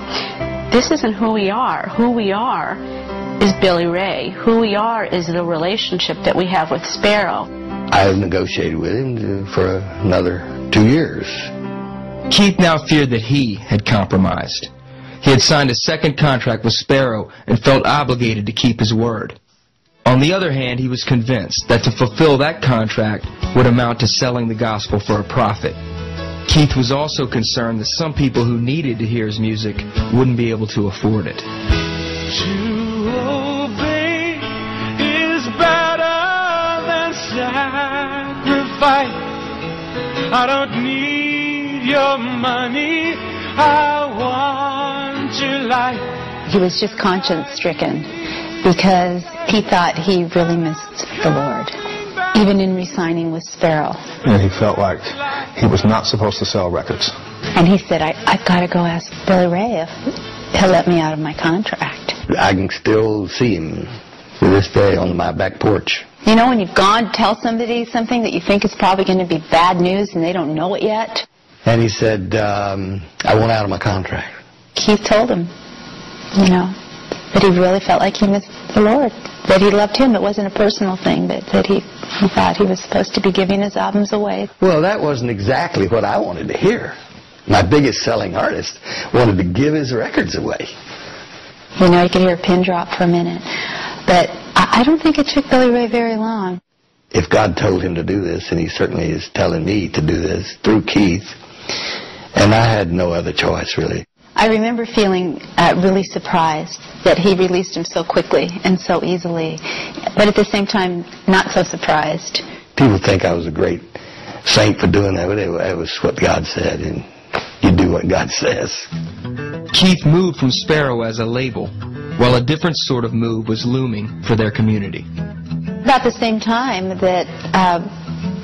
This isn't who we are. Who we are is Billy Ray. Who we are is the relationship that we have with Sparrow. I negotiated with him for another 2 years. Keith now feared that he had compromised. He had signed a second contract with Sparrow and felt obligated to keep his word. On the other hand, he was convinced that to fulfill that contract would amount to selling the gospel for a profit. Keith was also concerned that some people who needed to hear his music wouldn't be able to afford it. To obey is better than sacrifice. I don't need your money, I want your life. He was just conscience-stricken because he thought he really missed the Lord, even in re-signing with Sparrow. And he felt like he was not supposed to sell records. And he said, I've got to go ask Billy Ray if he'll let me out of my contract. I can still see him to this day on my back porch. You know, when you've gone to tell somebody something that you think is probably going to be bad news and they don't know it yet. And he said, I want out of my contract. Keith told him, that he really felt like he missed the Lord, that he loved him. It wasn't a personal thing, but that he thought he was supposed to be giving his albums away. Well, that wasn't exactly what I wanted to hear. My biggest selling artist wanted to give his records away. You could hear a pin drop for a minute. But I don't think it took Billy Ray very long. If God told him to do this, and he certainly is telling me to do this through Keith, and I had no other choice, really. I remember feeling really surprised that he released him so quickly and so easily, but at the same time, not so surprised. People think I was a great saint for doing that, but it was what God said, and you do what God says. Keith moved from Sparrow as a label, while a different sort of move was looming for their community. About the same time that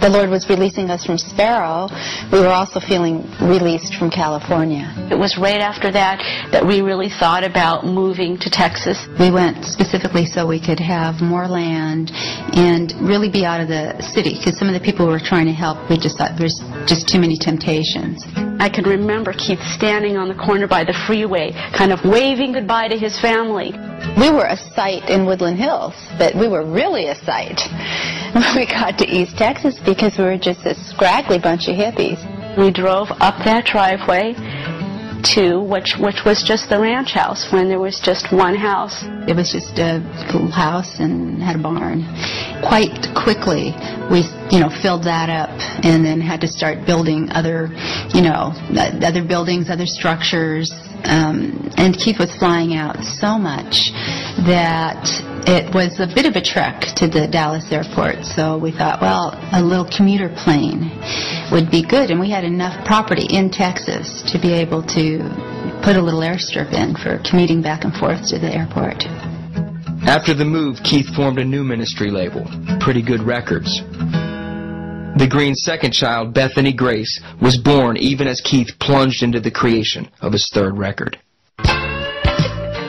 the Lord was releasing us from Sparrow, we were also feeling released from California. It was right after that we really thought about moving to Texas. We went specifically so we could have more land and really be out of the city, because some of the people we were trying to help, we just thought there's just too many temptations. I can remember Keith standing on the corner by the freeway, kind of waving goodbye to his family. We were a sight in Woodland Hills, but we were really a sight when we got to East Texas because we were just a scraggly bunch of hippies. We drove up that driveway to which was just the ranch house, when there was just one house. It was just a little house and had a barn. Quite quickly, we filled that up and then had to start building other buildings, other structures. And Keith was flying out so much that it was a bit of a trek to the Dallas airport, so we thought, well, a little commuter plane would be good, and we had enough property in Texas to be able to put a little airstrip in for commuting back and forth to the airport. After the move, Keith formed a new ministry label, Pretty Good Records. The Green's second child, Bethany Grace, was born even as Keith plunged into the creation of his third record.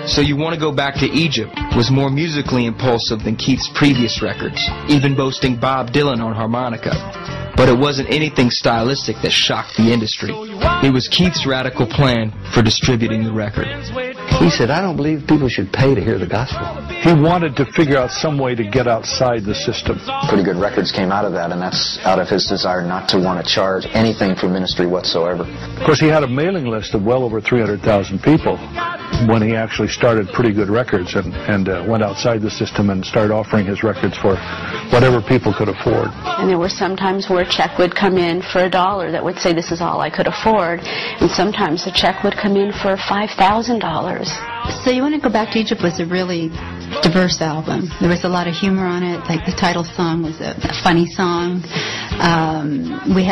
So You Want to Go Back to Egypt was more musically impulsive than Keith's previous records, even boasting Bob Dylan on harmonica. But it wasn't anything stylistic that shocked the industry. It was Keith's radical plan for distributing the record. He said, I don't believe people should pay to hear the gospel. He wanted to figure out some way to get outside the system. Pretty Good Records came out of that, and that's out of his desire not to want to charge anything for ministry whatsoever. Of course, he had a mailing list of well over 300,000 people when he actually started Pretty Good Records and went outside the system and started offering his records for whatever people could afford. And there were some times where a check would come in for $1 that would say this is all I could afford, and sometimes a check would come in for $5,000. So You Want to Go Back to Egypt was a really diverse album. There was a lot of humor on it. Like the title song was a funny song. We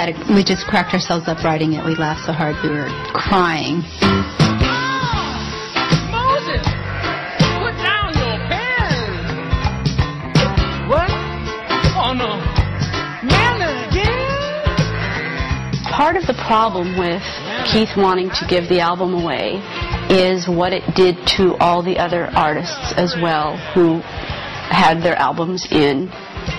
just cracked ourselves up writing it. We laughed so hard we were crying. Moses, put down your pen. What? Oh no. Man again? Part of the problem with Keith wanting to give the album away is what it did to all the other artists as well who had their albums in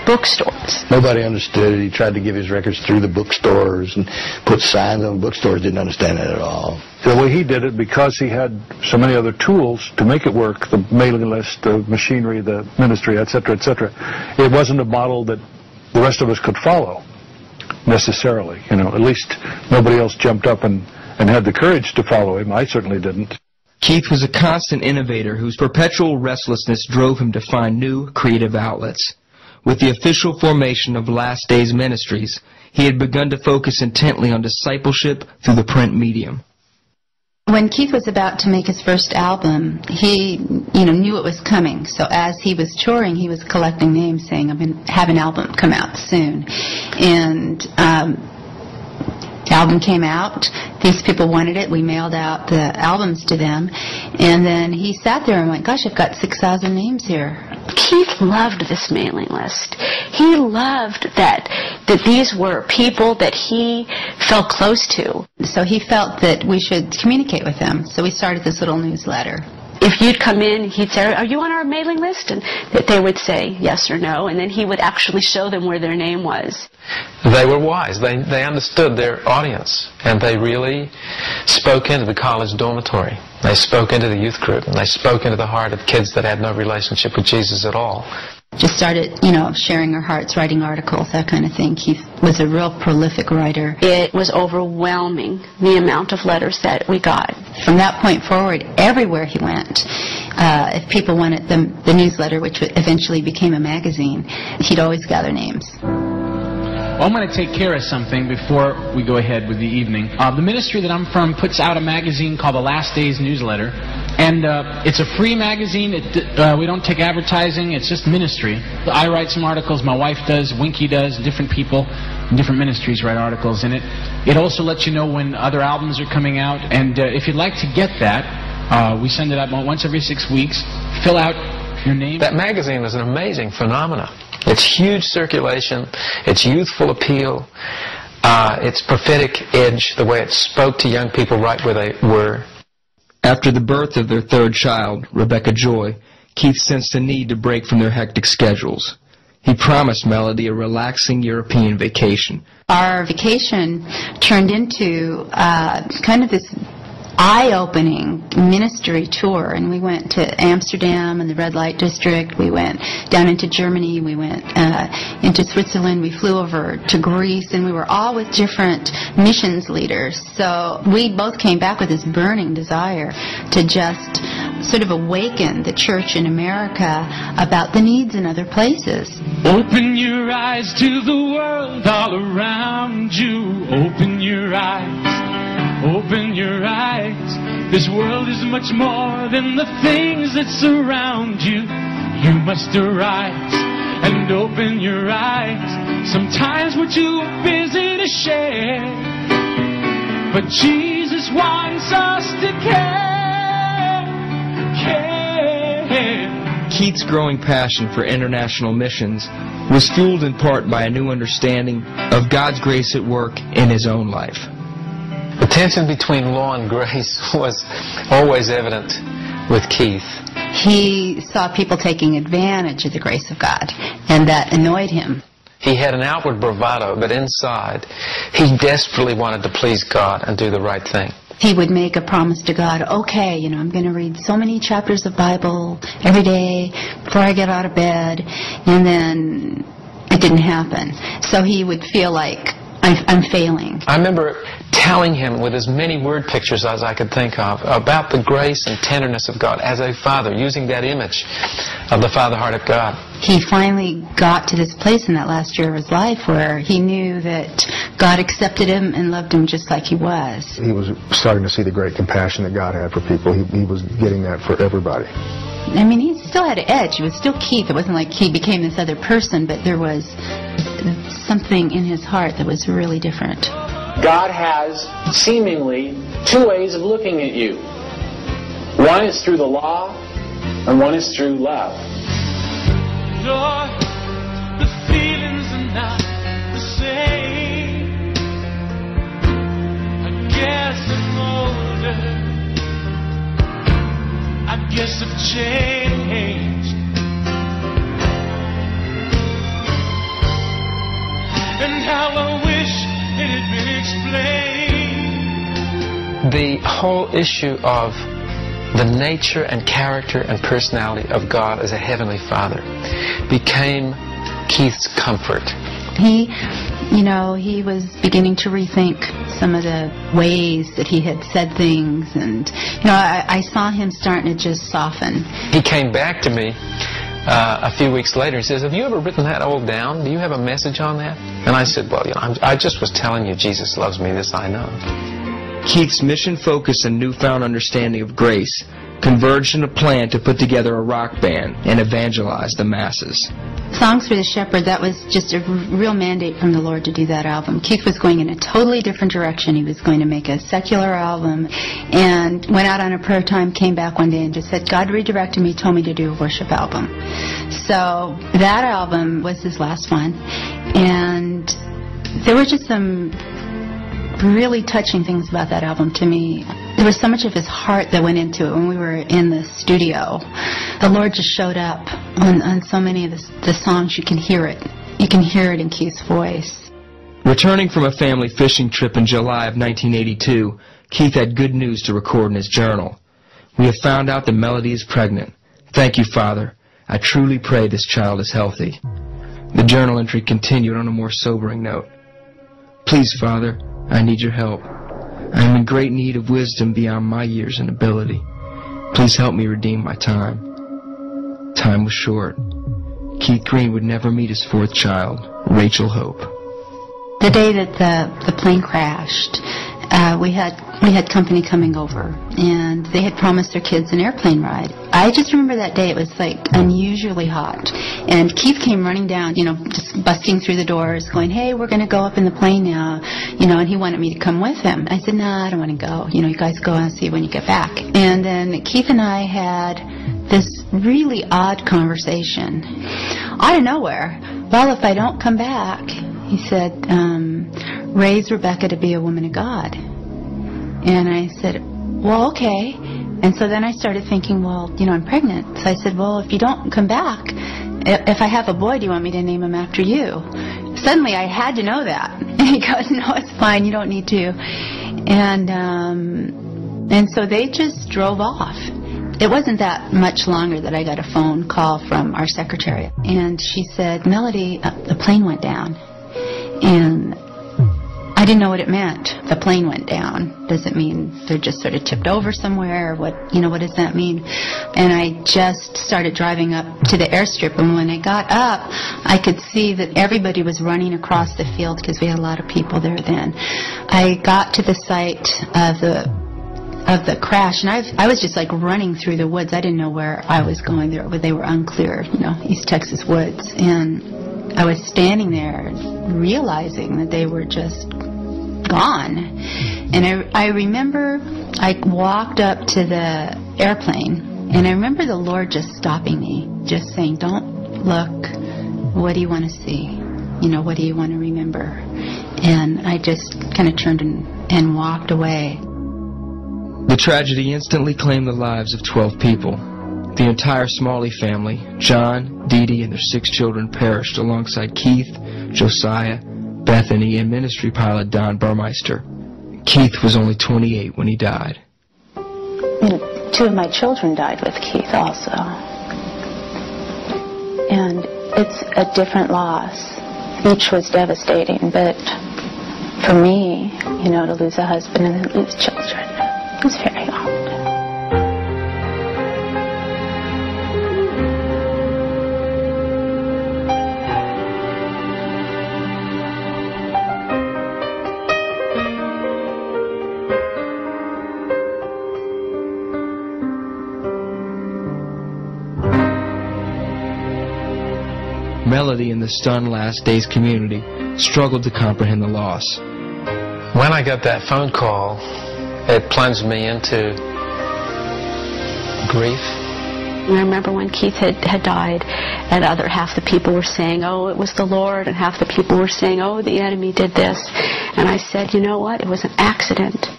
bookstores. Nobody understood it. He tried to give his records through the bookstores and put signs on the bookstores. Didn't understand it at all. The way he did it, because he had so many other tools to make it work, the mailing list, the machinery, the ministry, etc., etc., it wasn't a model that the rest of us could follow necessarily. You know, at least nobody else jumped up and had the courage to follow him. I certainly didn't. Keith was a constant innovator whose perpetual restlessness drove him to find new creative outlets. With the official formation of Last Days Ministries, he had begun to focus intently on discipleship through the print medium. When Keith was about to make his first album, he, knew it was coming. So as he was touring, he was collecting names saying, I'm going to have an album come out soon. And the album came out. These people wanted it. We mailed out the albums to them. And then he sat there and went, gosh, I've got 6,000 names here. Keith loved this mailing list. He loved that these were people that he felt close to. So he felt that we should communicate with them. So we started this little newsletter. If you'd come in, he'd say, are you on our mailing list? And they would say yes or no, and then he would actually show them where their name was. They were wise. They understood their audience, and they really spoke into the college dormitory. They spoke into the youth group, and they spoke into the heart of kids that had no relationship with Jesus at all. Just started, sharing our hearts, writing articles, that kind of thing. He was a real prolific writer. It was overwhelming, the amount of letters that we got. From that point forward, everywhere he went, if people wanted the newsletter, which eventually became a magazine, he'd always gather names. Well, I'm going to take care of something before we go ahead with the evening. The ministry that I'm from puts out a magazine called the Last Days Newsletter. And it's a free magazine. We don't take advertising. It's just ministry. I write some articles. My wife does. Winky does. Different people in different ministries write articles in it. It also lets you know when other albums are coming out. And if you'd like to get that, we send it out once every 6 weeks. Fill out your name. That magazine is an amazing phenomenon. It's huge circulation. It's youthful appeal. It's prophetic edge, the way it spoke to young people right where they were. After the birth of their third child, Rebecca Joy, Keith sensed a need to break from their hectic schedules. He promised Melody a relaxing European vacation. Our vacation turned into kind of this eye-opening ministry tour, and we went to Amsterdam and the red light district. We went down into Germany. We went into Switzerland. We flew over to Greece, and we were all with different missions leaders. So we both came back with this burning desire to just sort of awaken the church in America about the needs in other places. Open your eyes to the world all around you. Open your eyes. Open your eyes. This world is much more than the things that surround you. You must arise and open your eyes. Sometimes we're too busy to share, but Jesus wants us to care. Keith's growing passion for international missions was fueled in part by a new understanding of God's grace at work in his own life. The tension between law and grace was always evident with Keith. He saw people taking advantage of the grace of God, and that annoyed him. He had an outward bravado, but inside, he desperately wanted to please God and do the right thing. He would make a promise to God, okay, I'm going to read so many chapters of Bible every day before I get out of bed, and then it didn't happen. So he would feel like, I'm failing. I remember telling him with as many word pictures as I could think of about the grace and tenderness of God as a father, using that image of the Father heart of God. He finally got to this place in that last year of his life where he knew that God accepted him and loved him just like he was. He was starting to see the great compassion that God had for people. He was getting that for everybody. I mean, he still had an edge. He was still Keith. It wasn't like he became this other person, but there was something in his heart that was really different. God has seemingly two ways of looking at you. One is through the law, and one is through love. Lord, the feelings are not the same. I guess I'm older. I guess I've changed. And how I wish it had been explained. The whole issue of the nature and character and personality of God as a Heavenly Father became Keith's comfort. He was beginning to rethink some of the ways that he had said things, and I saw him starting to just soften. He came back to me a few weeks later. He says, have you ever written that all down? Do you have a message on that? And I said, well, I just was telling you Jesus loves me, this I know. Keith's mission focus and newfound understanding of grace converged in a plan to put together a rock band and evangelize the masses. Songs for the Shepherd, that was just a real mandate from the Lord to do that album. Keith was going in a totally different direction. He was going to make a secular album, and went out on a prayer time, came back one day and just said, God redirected me, told me to do a worship album. So that album was his last one, and there were just some really touching things about that album to me. There was so much of his heart that went into it when we were in the studio. The Lord just showed up on so many of the songs. You can hear it. You can hear it in Keith's voice. Returning from a family fishing trip in July of 1982, Keith had good news to record in his journal. We have found out that Melody is pregnant. Thank you, Father. I truly pray this child is healthy. The journal entry continued on a more sobering note. Please, Father, I need your help. I am in great need of wisdom beyond my years and ability. Please help me redeem my time. Time was short. Keith Green would never meet his fourth child, Rachel Hope. The day that the plane crashed, we had company coming over, and they had promised their kids an airplane ride. I just remember that day. It was like unusually hot, and Keith came running down, just busting through the doors, going, "Hey, we're going to go up in the plane now," and he wanted me to come with him. I said, "No, I don't want to go. You guys go and see when you get back." And then Keith and I had this really odd conversation out of nowhere. Well, if I don't come back, he said, raise Rebecca to be a woman of God. And I said, well, okay. And so then I started thinking, well, I'm pregnant. So I said, well, if you don't come back, if I have a boy, do you want me to name him after you? Suddenly I had to know that. And he goes, no, it's fine. You don't need to. And so they just drove off. It wasn't that much longer that I got a phone call from our secretary. And she said, Melody, the plane went down. And I didn't know what it meant. The plane went down. Does it mean they're just sort of tipped over somewhere? What does that mean? And I just started driving up to the airstrip, and when I got up, I could see that everybody was running across the field because we had a lot of people there then. I got to the site of of the crash, and I was just like running through the woods. I didn't know where I was going. They were unclear, East Texas woods, and I was standing there realizing that they were just gone. And I remember I walked up to the airplane, and I remember the Lord just stopping me, just saying, "Don't look. What do you want to see? What do you want to remember?" And I just kind of turned and walked away. The tragedy instantly claimed the lives of 12 people. The entire Smalley family, John, Dee Dee, and their 6 children perished alongside Keith, Josiah, Bethany, and ministry pilot Don Burmeister. Keith was only 28 when he died. 2 of my children died with Keith also. And it's a different loss. Each was devastating, but for me, to lose a husband and then lose children, it was very hard. Melody and the stunned Last Days community struggled to comprehend the loss. When I got that phone call, it plunged me into grief. I remember when Keith had died, and half the people were saying, "Oh, it was the Lord," and half the people were saying, "Oh, the enemy did this." And I said, "You know what? It was an accident."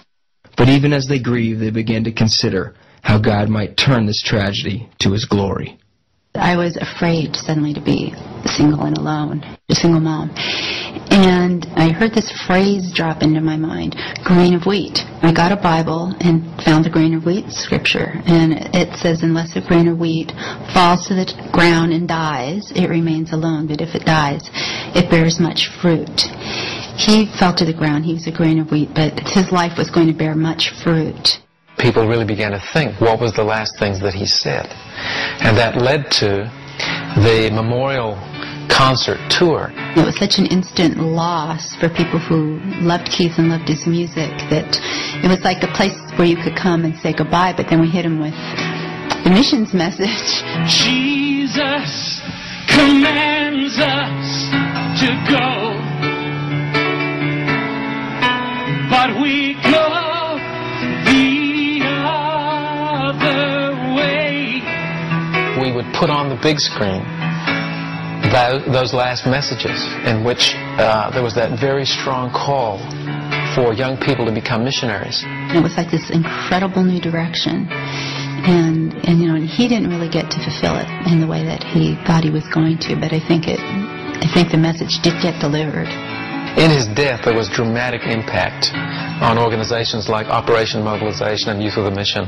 But even as they grieved, they began to consider how God might turn this tragedy to His glory. I was afraid suddenly to be single and alone, a single mom. And I heard this phrase drop into my mind, grain of wheat. I got a Bible and found the grain of wheat scripture. And it says, unless a grain of wheat falls to the ground and dies, it remains alone. But if it dies, it bears much fruit. He fell to the ground. He was a grain of wheat, but his life was going to bear much fruit. People really began to think, what was the last things that he said? And that led to the memorial concert tour. It was such an instant loss for people who loved Keith and loved his music that it was like a place where you could come and say goodbye, but then we hit him with the missions message. Jesus commands us to go, but we go the other way. We would put on the big screen those last messages in which there was that very strong call for young people to become missionaries. It was like this incredible new direction, and he didn't really get to fulfill it in the way that he thought he was going to, but I think the message did get delivered. In his death, there was dramatic impact on organizations like Operation Mobilization and Youth with a Mission.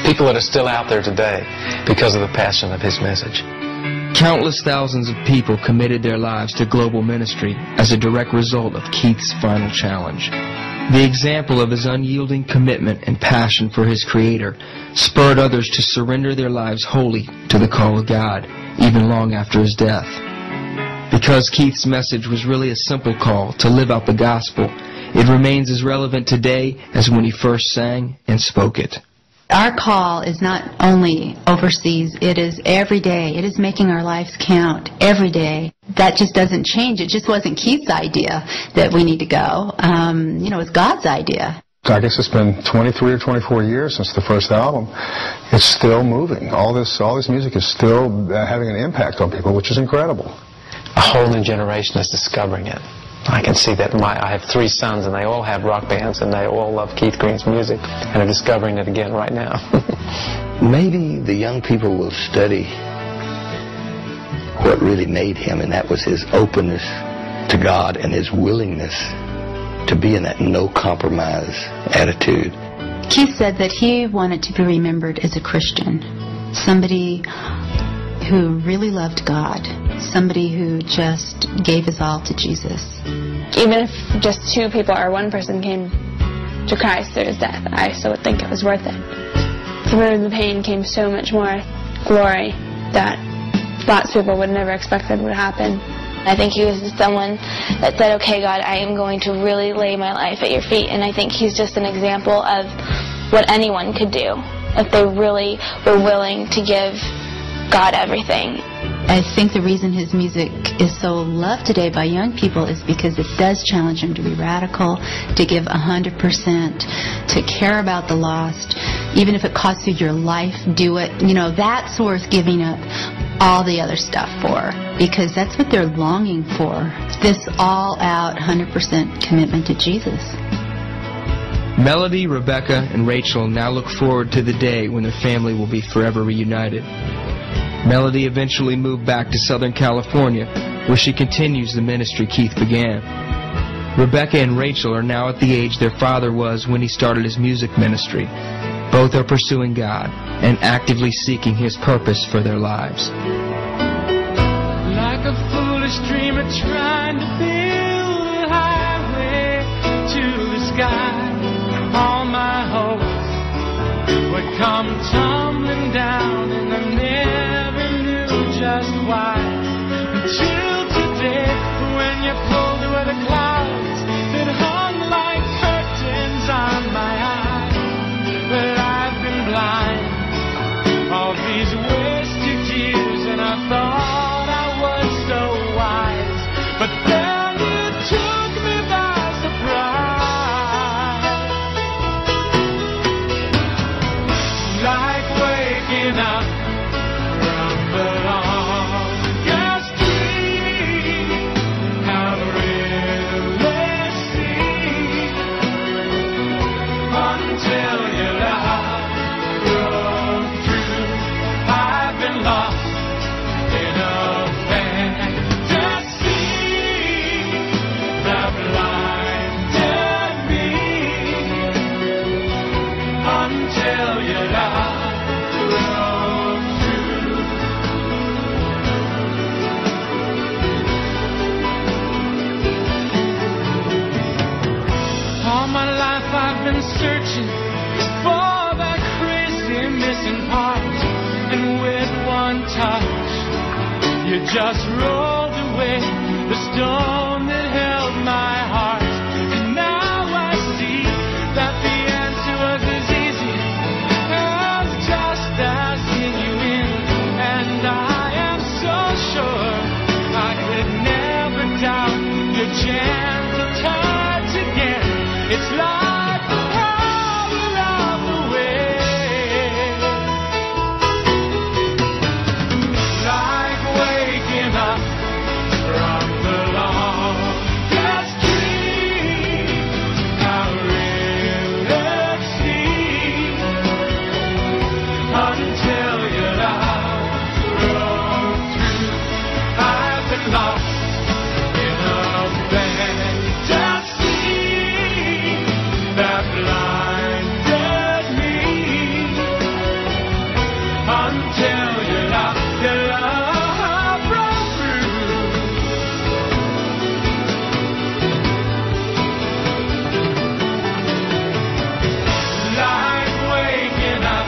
People that are still out there today because of the passion of his message. Countless thousands of people committed their lives to global ministry as a direct result of Keith's final challenge. The example of his unyielding commitment and passion for his Creator spurred others to surrender their lives wholly to the call of God, even long after his death. Because Keith's message was really a simple call to live out the gospel, it remains as relevant today as when he first sang and spoke it. Our call is not only overseas, it is every day. It is making our lives count every day. That just doesn't change. It just wasn't Keith's idea that we need to go. It's God's idea. I guess it's been 23 or 24 years since the first album. It's still moving. All this music is still having an impact on people, which is incredible. A whole new generation is discovering it. I can see that. I have 3 sons, and they all have rock bands, and they all love Keith Green's music, and are discovering it again right now. Maybe the young people will study what really made him, and that was his openness to God and his willingness to be in that no-compromise attitude. Keith said that he wanted to be remembered as a Christian, somebody who really loved God, somebody who just gave his all to Jesus. Even if just 2 people or 1 person came to Christ through his death, I still would think it was worth it. Through the pain came so much more glory that lots of people would never expected would happen. I think he was someone that said, okay, God, I am going to really lay my life at your feet. And I think he's just an example of what anyone could do if they really were willing to give God everything. I think the reason his music is so loved today by young people is because it does challenge them to be radical, to give 100%, to care about the lost. Even if it costs you your life, do it. You know, that's worth giving up all the other stuff for, because that's what they're longing for. This all-out 100% commitment to Jesus. Melody, Rebecca, and Rachel now look forward to the day when their family will be forever reunited. Melody eventually moved back to Southern California, where she continues the ministry Keith began. Rebecca and Rachel are now at the age their father was when he started his music ministry. Both are pursuing God and actively seeking His purpose for their lives. Like a foolish dreamer trying to build a highway to the sky, all my hopes would come tumbling down, and I never knew just why. Until today, when you pulled away the clouds that hung like curtains on my eyes. But I've been blind all these wasted years, and I thought I was so wise. But then you took me by surprise, like waking up from the longest dream I've really seen, until your love broke through. I've been lost in a fantasy that blinded me, until your love broke through. All my life I've been searching for that crazy missing part, and with one touch you just rolled away the stone that held my heart. And now I see that the answer was as easy as just asking you in, and I am so sure I could never doubt your gentle touch again. It's like the power of the wind, like waking up from the longest dream I really see, until your love broke through. I've been lost in a fantasy that blinded me, until your love broke through. Like waking up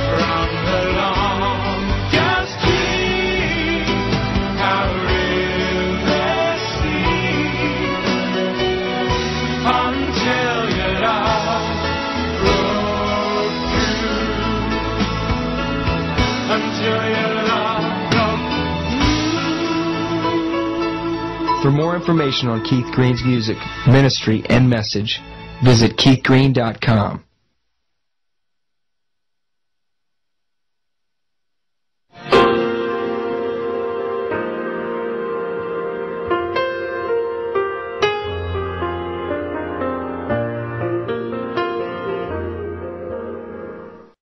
from the longest dream I really see, until your love broke through, until your love broke through. For more information on Keith Green's music, ministry, and message, visit keithgreen.com.